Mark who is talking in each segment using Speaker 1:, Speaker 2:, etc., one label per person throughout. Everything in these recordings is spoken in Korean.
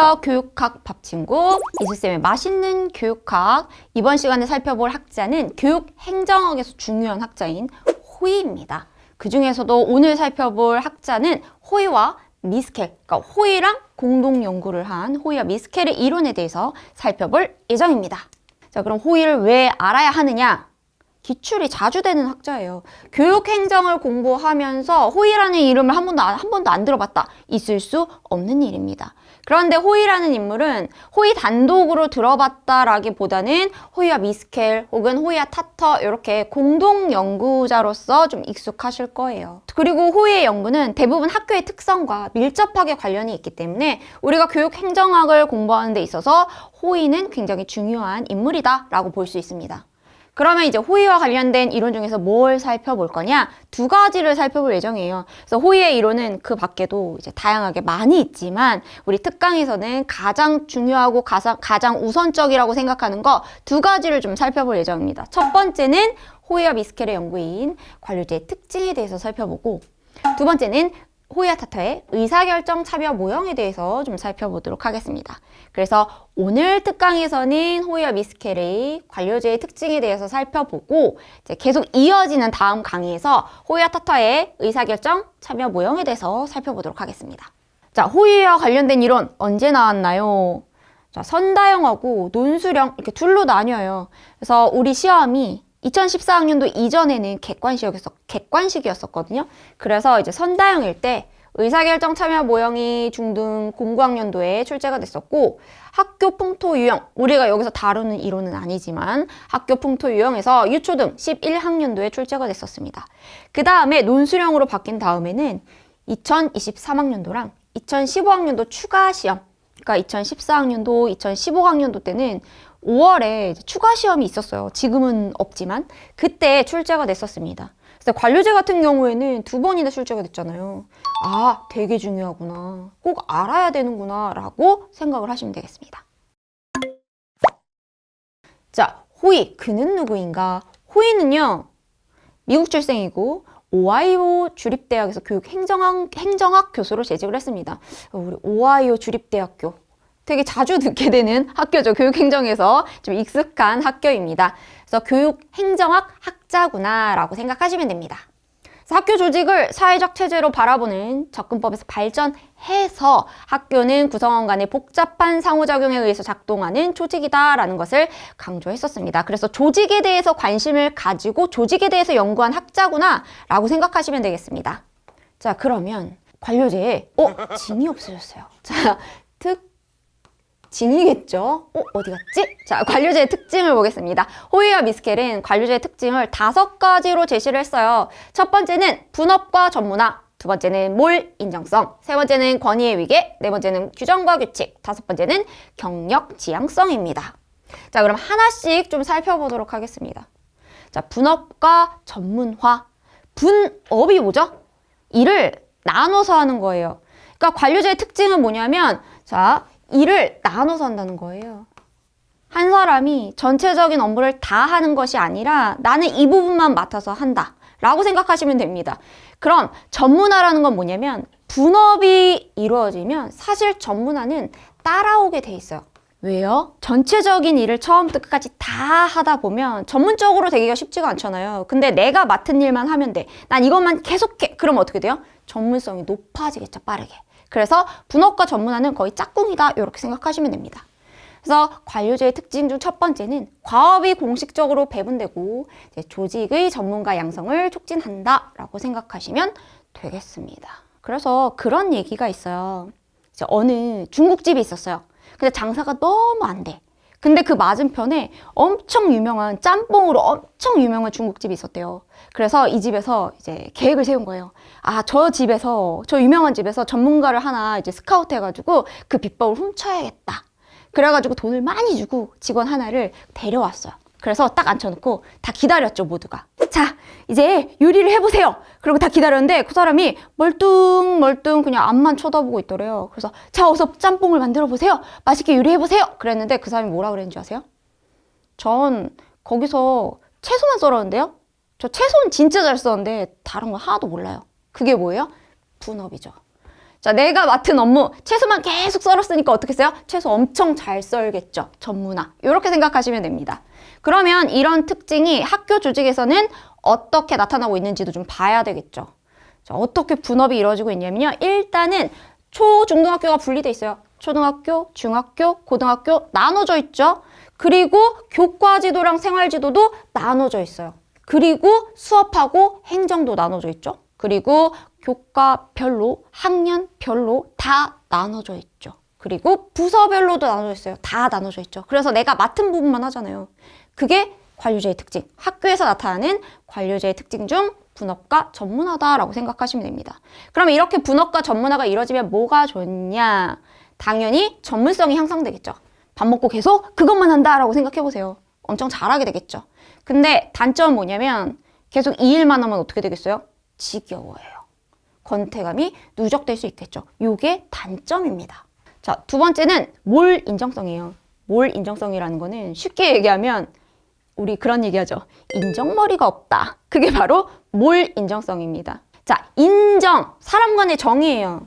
Speaker 1: 안녕하세요. 교육학 밥친구 이수쌤의 맛있는 교육학. 이번 시간에 살펴볼 학자는 교육행정학에서 중요한 학자인 호이입니다. 그 중에서도 오늘 살펴볼 학자는 호이와 미스켈, 그러니까 호이랑 공동 연구를 한 호이와 미스켈의 이론에 대해서 살펴볼 예정입니다. 자, 그럼 호이를 왜 알아야 하느냐? 기출이 자주 되는 학자예요. 교육행정을 공부하면서 호이라는 이름을 한 번도 안 들어봤다. 있을 수 없는 일입니다. 그런데 호이라는 인물은 호이 단독으로 들어봤다라기보다는 호이와 미스켈 혹은 호이와 타터 이렇게 공동 연구자로서 좀 익숙하실 거예요. 그리고 호이의 연구는 대부분 학교의 특성과 밀접하게 관련이 있기 때문에 우리가 교육행정학을 공부하는 데 있어서 호이는 굉장히 중요한 인물이다 라고 볼 수 있습니다. 그러면 이제 호이와 관련된 이론 중에서 뭘 살펴볼 거냐? 두 가지를 살펴볼 예정이에요. 그래서 호이의 이론은 그 밖에도 이제 다양하게 많이 있지만 우리 특강에서는 가장 중요하고 가장 우선적이라고 생각하는 거 두 가지를 좀 살펴볼 예정입니다. 첫 번째는 호이와 미스켈의 연구인 관료제의 특징에 대해서 살펴보고, 두 번째는 호이와 타터의 의사결정 참여 모형에 대해서 좀 살펴보도록 하겠습니다. 그래서 오늘 특강에서는 호이와 미스켈의 관료제의 특징에 대해서 살펴보고 이제 계속 이어지는 다음 강의에서 호이와 타터의 의사결정 참여 모형에 대해서 살펴보도록 하겠습니다. 자, 호이와 관련된 이론 언제 나왔나요? 자, 선다형하고 논술형 이렇게 둘로 나뉘어요. 그래서 우리 시험이 2014학년도 이전에는 객관식이었었거든요. 그래서 이제 선다형일 때 의사결정 참여 모형이 중등 공고학년도에 출제가 됐었고, 학교 풍토 유형, 우리가 여기서 다루는 이론은 아니지만 학교 풍토 유형에서 유초등 11학년도에 출제가 됐었습니다. 그 다음에 논술형으로 바뀐 다음에는 2023학년도랑 2015학년도 추가 시험, 그러니까 2014학년도, 2015학년도 때는 5월에 추가 시험이 있었어요. 지금은 없지만 그때 출제가 됐었습니다. 그래서 관료제 같은 경우에는 2번이나 출제가 됐잖아요. 아, 되게 중요하구나. 꼭 알아야 되는구나 라고 생각을 하시면 되겠습니다. 자, 호이, 그는 누구인가? 호이는요, 미국 출생이고 오하이오 주립대학에서 교육행정학 교수로 재직을 했습니다. 우리 오하이오 주립대학교 되게 자주 듣게 되는 학교죠. 교육행정에서 좀 익숙한 학교입니다. 그래서 교육행정학 학자구나 라고 생각하시면 됩니다. 그래서 학교 조직을 사회적 체제로 바라보는 접근법에서 발전해서 학교는 구성원 간의 복잡한 상호작용에 의해서 작동하는 조직이다라는 것을 강조했었습니다. 그래서 조직에 대해서 관심을 가지고 조직에 대해서 연구한 학자구나 라고 생각하시면 되겠습니다. 자, 그러면 관료제에 진이 없어졌어요. 자, 진이겠죠? 어디 갔지? 자, 관료제의 특징을 보겠습니다. 호이와 미스켈은 관료제의 특징을 5가지로 제시를 했어요. 첫 번째는 분업과 전문화, 두 번째는 몰 인정성, 세 번째는 권위의 위계, 네 번째는 규정과 규칙, 다섯 번째는 경력 지향성입니다. 자, 그럼 하나씩 좀 살펴보도록 하겠습니다. 자, 분업과 전문화. 분업이 뭐죠? 일을 나눠서 하는 거예요. 그러니까 관료제의 특징은 뭐냐면, 자, 일을 나눠서 한다는 거예요. 한 사람이 전체적인 업무를 다 하는 것이 아니라 나는 이 부분만 맡아서 한다 라고 생각하시면 됩니다. 그럼 전문화라는 건 뭐냐면 분업이 이루어지면 사실 전문화는 따라오게 돼 있어요. 왜요? 전체적인 일을 처음부터 끝까지 다 하다 보면 전문적으로 되기가 쉽지가 않잖아요. 근데 내가 맡은 일만 하면 돼. 난 이것만 계속해. 그러면 어떻게 돼요? 전문성이 높아지겠죠, 빠르게. 그래서 분업과 전문화는 거의 짝꿍이다 이렇게 생각하시면 됩니다. 그래서 관료제의 특징 중 첫 번째는 과업이 공식적으로 배분되고 이제 조직의 전문가 양성을 촉진한다 라고 생각하시면 되겠습니다. 그래서 그런 얘기가 있어요. 이제 어느 중국집이 있었어요. 근데 장사가 너무 안 돼. 근데 그 맞은편에 엄청 유명한 짬뽕으로 엄청 유명한 중국집이 있었대요. 그래서 이 집에서 이제 계획을 세운 거예요. 아, 저 유명한 집에서 전문가를 하나 이제 스카우트 해가지고 그 비법을 훔쳐야겠다. 그래가지고 돈을 많이 주고 직원 하나를 데려왔어요. 그래서 딱 앉혀놓고 다 기다렸죠, 모두가. 자, 이제 요리를 해보세요. 그리고 다 기다렸는데 그 사람이 멀뚱멀뚱 그냥 앞만 쳐다보고 있더래요. 그래서 자, 어서 짬뽕을 만들어 보세요. 맛있게 요리해보세요. 그랬는데 그 사람이 뭐라 그랬는지 아세요? 전 거기서 채소만 썰었는데요. 저 채소는 진짜 잘 썼는데 다른 거 하나도 몰라요. 그게 뭐예요? 분업이죠. 자, 내가 맡은 업무, 채소만 계속 썰었으니까 어떻게 써요? 채소 엄청 잘 썰겠죠. 전문화. 이렇게 생각하시면 됩니다. 그러면 이런 특징이 학교 조직에서는 어떻게 나타나고 있는지도 좀 봐야 되겠죠. 자, 어떻게 분업이 이루어지고 있냐면요. 일단은 초, 중등학교가 분리돼 있어요. 초등학교, 중학교, 고등학교 나눠져 있죠. 그리고 교과지도랑 생활지도도 나눠져 있어요. 그리고 수업하고 행정도 나눠져 있죠. 그리고 교과별로, 학년별로 다 나눠져 있죠. 그리고 부서별로도 나눠져 있어요. 다 나눠져 있죠. 그래서 내가 맡은 부분만 하잖아요. 그게 관료제의 특징. 학교에서 나타나는 관료제의 특징 중 분업과 전문화다라고 생각하시면 됩니다. 그럼 이렇게 분업과 전문화가 이루어지면 뭐가 좋냐? 당연히 전문성이 향상되겠죠. 밥 먹고 계속 그것만 한다라고 생각해보세요. 엄청 잘하게 되겠죠. 근데 단점은 뭐냐면 계속 이 일만 하면 어떻게 되겠어요? 지겨워해요. 권태감이 누적될 수 있겠죠. 이게 단점입니다. 자, 두 번째는 몰 인정성이에요. 몰 인정성이라는 거는 쉽게 얘기하면 우리 그런 얘기하죠. 인정머리가 없다. 그게 바로 몰 인정성입니다. 자, 인정. 사람 간의 정의예요.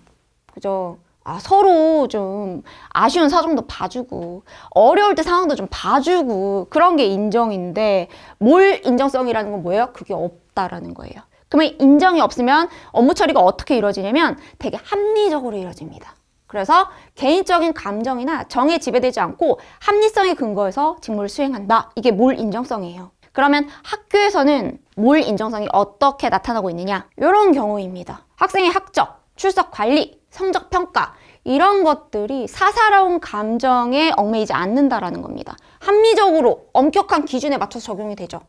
Speaker 1: 그죠? 서로 좀 아쉬운 사정도 봐주고 어려울 때 상황도 좀 봐주고 그런 게 인정인데 몰 인정성이라는 건 뭐예요? 그게 없다라는 거예요. 그러면 인정이 없으면 업무 처리가 어떻게 이루어지냐면 되게 합리적으로 이루어집니다. 그래서 개인적인 감정이나 정에 지배되지 않고 합리성에 근거해서 직무를 수행한다. 이게 몰 인정성이에요. 그러면 학교에서는 몰 인정성이 어떻게 나타나고 있느냐? 이런 경우입니다. 학생의 학적, 출석 관리, 성적 평가 이런 것들이 사사로운 감정에 얽매이지 않는다라는 겁니다. 합리적으로 엄격한 기준에 맞춰서 적용이 되죠.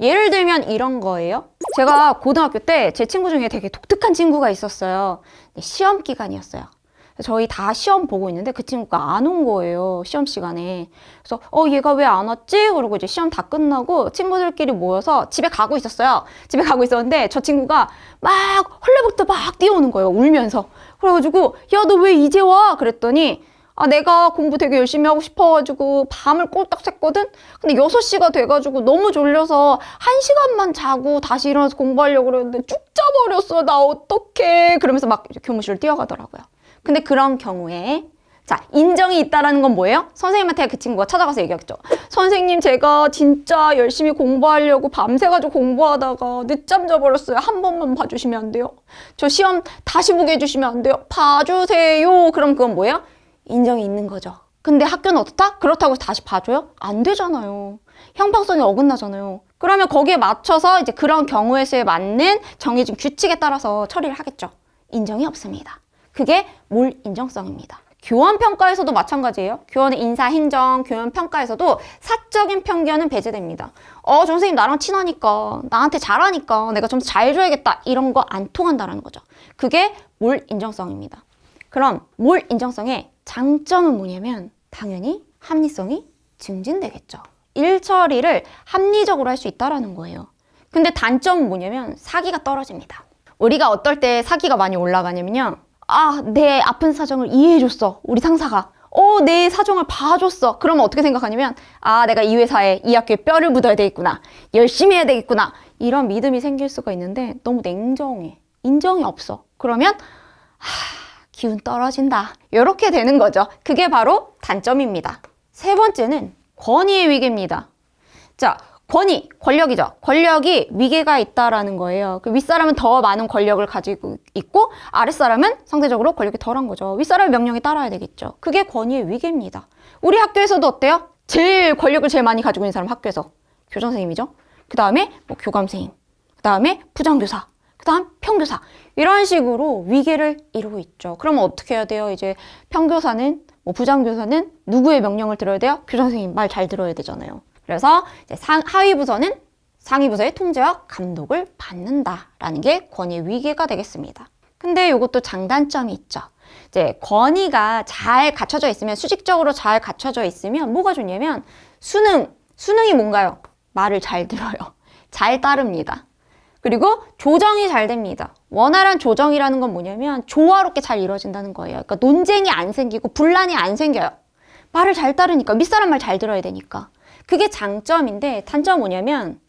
Speaker 1: 예를 들면 이런 거예요. 제가 고등학교 때 제 친구 중에 되게 독특한 친구가 있었어요. 시험 기간이었어요. 저희 다 시험 보고 있는데 그 친구가 안 온 거예요. 시험 시간에. 그래서 얘가 왜 안 왔지? 그러고 이제 시험 다 끝나고 친구들끼리 모여서 집에 가고 있었어요. 집에 가고 있었는데 저 친구가 막 헐레벌떡 막 뛰어오는 거예요. 울면서. 그래가지고 야, 너 왜 이제 와? 그랬더니 내가 공부 되게 열심히 하고 싶어가지고 밤을 꼴딱 샜거든? 근데 6시가 돼가지고 너무 졸려서 1시간만 자고 다시 일어나서 공부하려고 그랬는데 쭉 자버렸어. 나 어떡해. 그러면서 막 교무실을 뛰어가더라고요. 근데 그런 경우에 자, 인정이 있다라는 건 뭐예요? 선생님한테 그 친구가 찾아가서 얘기하겠죠. 선생님, 제가 진짜 열심히 공부하려고 밤새가지고 공부하다가 늦잠 자버렸어요. 한 번만 봐주시면 안 돼요? 저 시험 다시 보게 해주시면 안 돼요? 봐주세요. 그럼 그건 뭐예요? 인정이 있는 거죠. 근데 학교는 어떻다? 그렇다고 해서 다시 봐줘요? 안 되잖아요. 형평성이 어긋나잖아요. 그러면 거기에 맞춰서 이제 그런 경우에 수에 맞는 정해진 규칙에 따라서 처리를 하겠죠. 인정이 없습니다. 그게 몰 인정성입니다. 교원평가에서도 마찬가지예요. 교원의 인사, 행정, 교원평가에서도 사적인 편견은 배제됩니다. 선생님 나랑 친하니까, 나한테 잘하니까 내가 점수 잘 줘야겠다. 이런 거 안 통한다는 거죠. 그게 몰 인정성입니다. 그럼 몰 인정성의 장점은 뭐냐면 당연히 합리성이 증진되겠죠. 일 처리를 합리적으로 할 수 있다는 거예요. 근데 단점은 뭐냐면 사기가 떨어집니다. 우리가 어떨 때 사기가 많이 올라가냐면요. 내 아픈 사정을 이해해줬어. 우리 상사가. 내 사정을 봐줬어. 그러면 어떻게 생각하냐면 내가 이 회사에, 이 학교에 뼈를 묻어야 되겠구나. 열심히 해야 되겠구나. 이런 믿음이 생길 수가 있는데 너무 냉정해. 인정이 없어. 그러면 기운 떨어진다. 이렇게 되는 거죠. 그게 바로 단점입니다. 세 번째는 권위의 위계입니다. 자, 권위, 권력이죠. 권력이 위계가 있다라는 거예요. 그 윗사람은 더 많은 권력을 가지고 있고 아랫사람은 상대적으로 권력이 덜한 거죠. 윗사람의 명령에 따라야 되겠죠. 그게 권위의 위계입니다. 우리 학교에서도 어때요? 제일 권력을 제일 많이 가지고 있는 사람 학교에서 교장선생님이죠. 그 다음에 교감선생님, 그 다음에 부장교사, 그 다음 평교사 이런 식으로 위계를 이루고 있죠. 그러면 어떻게 해야 돼요? 이제 평교사는 부장교사는 누구의 명령을 들어야 돼요? 교장선생님 말 잘 들어야 되잖아요. 그래서 이제 하위 부서는 상위 부서의 통제와 감독을 받는다라는 게 권위의 위계가 되겠습니다. 근데 이것도 장단점이 있죠. 이제 권위가 잘 갖춰져 있으면, 수직적으로 잘 갖춰져 있으면 뭐가 좋냐면 수능이 뭔가요? 말을 잘 들어요. 잘 따릅니다. 그리고 조정이 잘 됩니다. 원활한 조정이라는 건 뭐냐면 조화롭게 잘 이루어진다는 거예요. 그러니까 논쟁이 안 생기고 분란이 안 생겨요. 말을 잘 따르니까, 윗사람 말 잘 들어야 되니까. 그게 장점인데 단점은 뭐냐면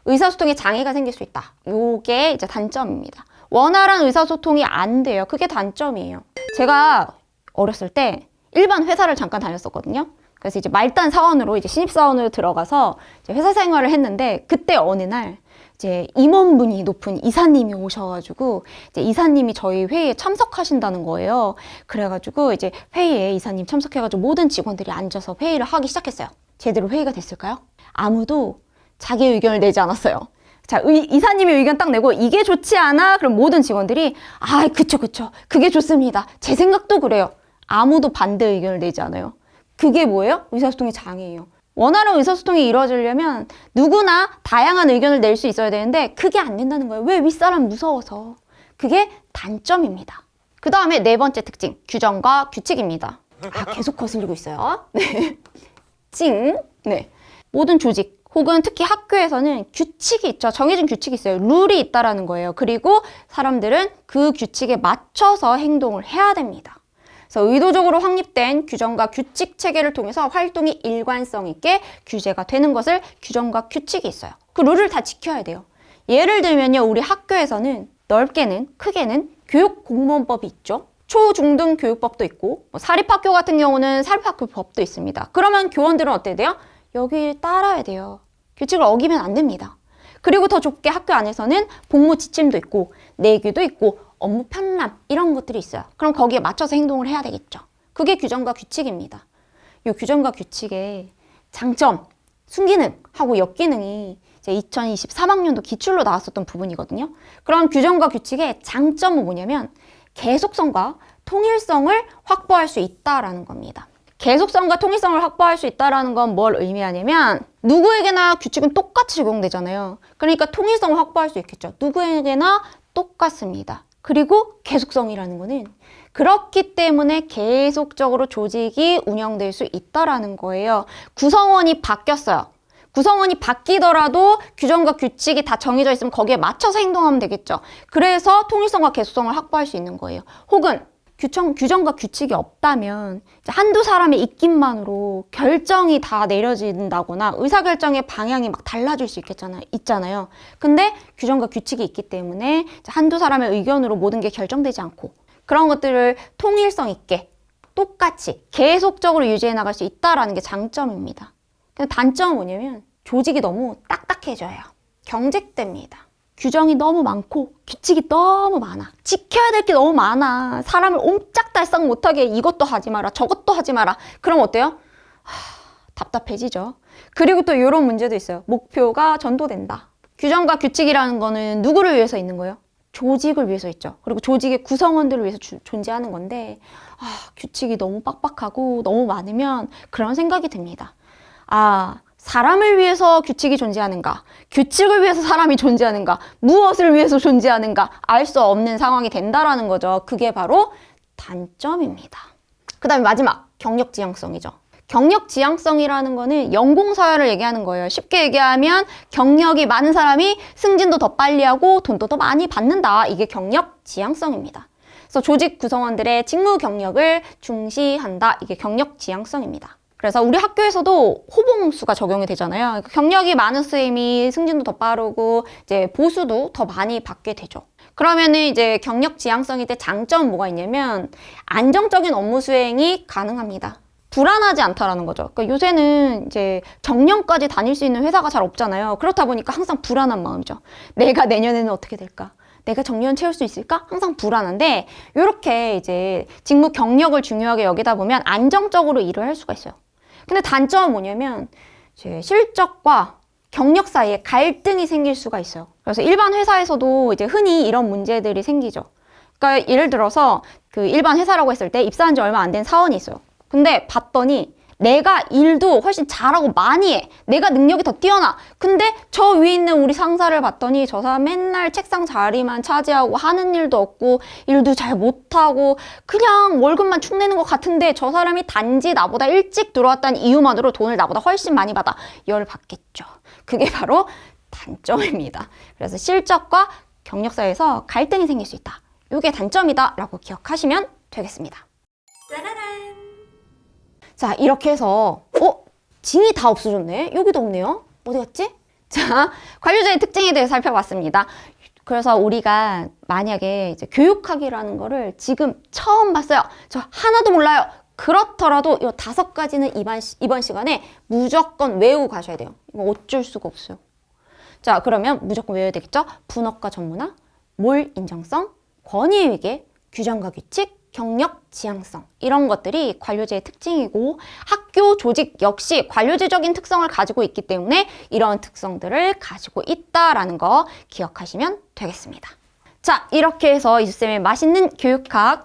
Speaker 1: 의사소통에 장애가 생길 수 있다. 요게 이제 단점입니다. 원활한 의사소통이 안 돼요. 그게 단점이에요. 제가 어렸을 때 일반 회사를 잠깐 다녔었거든요. 그래서 이제 말단 사원으로 이제 신입사원으로 들어가서 이제 회사 생활을 했는데, 그때 어느 날 이제 임원분이 높은 이사님이 오셔가지고 이제 이사님이 저희 회의에 참석하신다는 거예요. 그래가지고 이제 회의에 이사님 참석해가지고 모든 직원들이 앉아서 회의를 하기 시작했어요. 제대로 회의가 됐을까요? 아무도 자기 의견을 내지 않았어요. 자, 이사님이 의견 딱 내고 이게 좋지 않아? 그럼 모든 직원들이 그쵸. 그게 좋습니다. 제 생각도 그래요. 아무도 반대 의견을 내지 않아요. 그게 뭐예요? 의사소통의 장애예요. 원활한 의사소통이 이루어지려면 누구나 다양한 의견을 낼 수 있어야 되는데 그게 안 된다는 거예요. 왜? 윗사람 무서워서. 그게 단점입니다. 그 다음에 네 번째 특징, 규정과 규칙입니다. 계속 거슬리고 있어요. 네. 네. 모든 조직 혹은 특히 학교에서는 규칙이 있죠. 정해진 규칙이 있어요. 룰이 있다라는 거예요. 그리고 사람들은 그 규칙에 맞춰서 행동을 해야 됩니다. 그래서 의도적으로 확립된 규정과 규칙 체계를 통해서 활동이 일관성 있게 규제가 되는 것을 규정과 규칙이 있어요. 그 룰을 다 지켜야 돼요. 예를 들면요, 우리 학교에서는 넓게는 크게는 교육공무원법이 있죠. 초, 중, 등 교육법도 있고, 사립학교 같은 경우는 사립학교법도 있습니다. 그러면 교원들은 어때야 돼요? 여기 따라야 돼요. 규칙을 어기면 안 됩니다. 그리고 더 좁게 학교 안에서는 복무 지침도 있고 내규도 있고 업무 편람 이런 것들이 있어요. 그럼 거기에 맞춰서 행동을 해야 되겠죠. 그게 규정과 규칙입니다. 이 규정과 규칙의 장점, 순기능하고 역기능이 이제 2023학년도 기출로 나왔었던 부분이거든요. 그럼 규정과 규칙의 장점은 뭐냐면 계속성과 통일성을 확보할 수 있다라는 겁니다. 계속성과 통일성을 확보할 수 있다는 건 뭘 의미하냐면 누구에게나 규칙은 똑같이 적용되잖아요. 그러니까 통일성을 확보할 수 있겠죠. 누구에게나 똑같습니다. 그리고 계속성이라는 거는 그렇기 때문에 계속적으로 조직이 운영될 수 있다는 거예요. 구성원이 바뀌었어요. 구성원이 바뀌더라도 규정과 규칙이 다 정해져 있으면 거기에 맞춰서 행동하면 되겠죠. 그래서 통일성과 계속성을 확보할 수 있는 거예요. 혹은 규정과 규칙이 없다면 한두 사람의 입김만으로 결정이 다 내려진다거나 의사결정의 방향이 막 달라질 수 있잖아요. 근데 규정과 규칙이 있기 때문에 한두 사람의 의견으로 모든 게 결정되지 않고 그런 것들을 통일성 있게 똑같이 계속적으로 유지해 나갈 수 있다는 게 장점입니다. 근데 단점은 뭐냐면 조직이 너무 딱딱해져요. 경직됩니다. 규정이 너무 많고 규칙이 너무 많아. 지켜야 될 게 너무 많아. 사람을 옴짝달싹 못하게 이것도 하지 마라 저것도 하지 마라. 그럼 어때요? 답답해지죠. 그리고 또 이런 문제도 있어요. 목표가 전도된다. 규정과 규칙이라는 거는 누구를 위해서 있는 거예요? 조직을 위해서 있죠. 그리고 조직의 구성원들을 위해서 존재하는 건데 규칙이 너무 빡빡하고 너무 많으면 그런 생각이 듭니다. 사람을 위해서 규칙이 존재하는가? 규칙을 위해서 사람이 존재하는가? 무엇을 위해서 존재하는가? 알 수 없는 상황이 된다라는 거죠. 그게 바로 단점입니다. 그 다음에 마지막, 경력지향성이죠. 경력지향성이라는 거는 연공서열을 얘기하는 거예요. 쉽게 얘기하면 경력이 많은 사람이 승진도 더 빨리 하고 돈도 더 많이 받는다. 이게 경력지향성입니다. 그래서 조직 구성원들의 직무 경력을 중시한다. 이게 경력지향성입니다. 그래서 우리 학교에서도 호봉수가 적용이 되잖아요. 경력이 많은 쌤이 승진도 더 빠르고 이제 보수도 더 많이 받게 되죠. 그러면은 이제 경력 지향성일 때 장점은 뭐가 있냐면 안정적인 업무 수행이 가능합니다. 불안하지 않다라는 거죠. 그러니까 요새는 이제 정년까지 다닐 수 있는 회사가 잘 없잖아요. 그렇다 보니까 항상 불안한 마음이죠. 내가 내년에는 어떻게 될까? 내가 정년 채울 수 있을까? 항상 불안한데 이렇게 이제 직무 경력을 중요하게 여기다 보면 안정적으로 일을 할 수가 있어요. 근데 단점은 뭐냐면 이제 실적과 경력 사이에 갈등이 생길 수가 있어요. 그래서 일반 회사에서도 이제 흔히 이런 문제들이 생기죠. 그러니까 예를 들어서 그 일반 회사라고 했을 때 입사한 지 얼마 안 된 사원이 있어요. 근데 봤더니 내가 일도 훨씬 잘하고 많이 해. 내가 능력이 더 뛰어나. 근데 저 위에 있는 우리 상사를 봤더니 저 사람 맨날 책상 자리만 차지하고 하는 일도 없고 일도 잘 못하고 그냥 월급만 축내는 것 같은데 저 사람이 단지 나보다 일찍 들어왔다는 이유만으로 돈을 나보다 훨씬 많이 받아. 열받겠죠. 그게 바로 단점입니다. 그래서 실적과 경력 사이에서 갈등이 생길 수 있다. 이게 단점이다 라고 기억하시면 되겠습니다. 짜라란. 자, 이렇게 해서 징이 다 없어졌네. 여기도 없네요. 어디 갔지? 자, 관료제의 특징에 대해 살펴봤습니다. 그래서 우리가 만약에 이제 교육학이라는 거를 지금 처음 봤어요. 저 하나도 몰라요. 그렇더라도 이 5가지는 이번 시간에 무조건 외우고 가셔야 돼요. 이거 어쩔 수가 없어요. 자, 그러면 무조건 외워야 되겠죠? 분업과 전문화, 몰 인정성, 권위의 위계, 규정과 규칙, 경력, 지향성 이런 것들이 관료제의 특징이고 학교 조직 역시 관료제적인 특성을 가지고 있기 때문에 이런 특성들을 가지고 있다라는 거 기억하시면 되겠습니다. 자, 이렇게 해서 이수쌤의 맛있는 교육학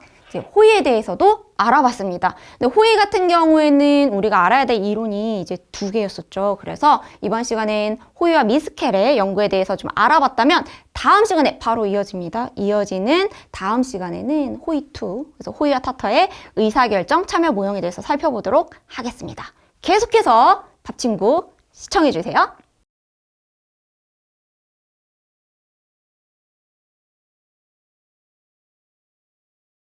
Speaker 1: 호의에 대해서도 알아봤습니다. 근데 호의 같은 경우에는 우리가 알아야 될 이론이 이제 2개였었죠. 그래서 이번 시간엔 호의와 미스켈의 연구에 대해서 좀 알아봤다면 다음 시간에 바로 이어집니다. 이어지는 다음 시간에는 호의2, 그래서 호의와 타터의 의사결정 참여 모형에 대해서 살펴보도록 하겠습니다. 계속해서 밥친구 시청해주세요.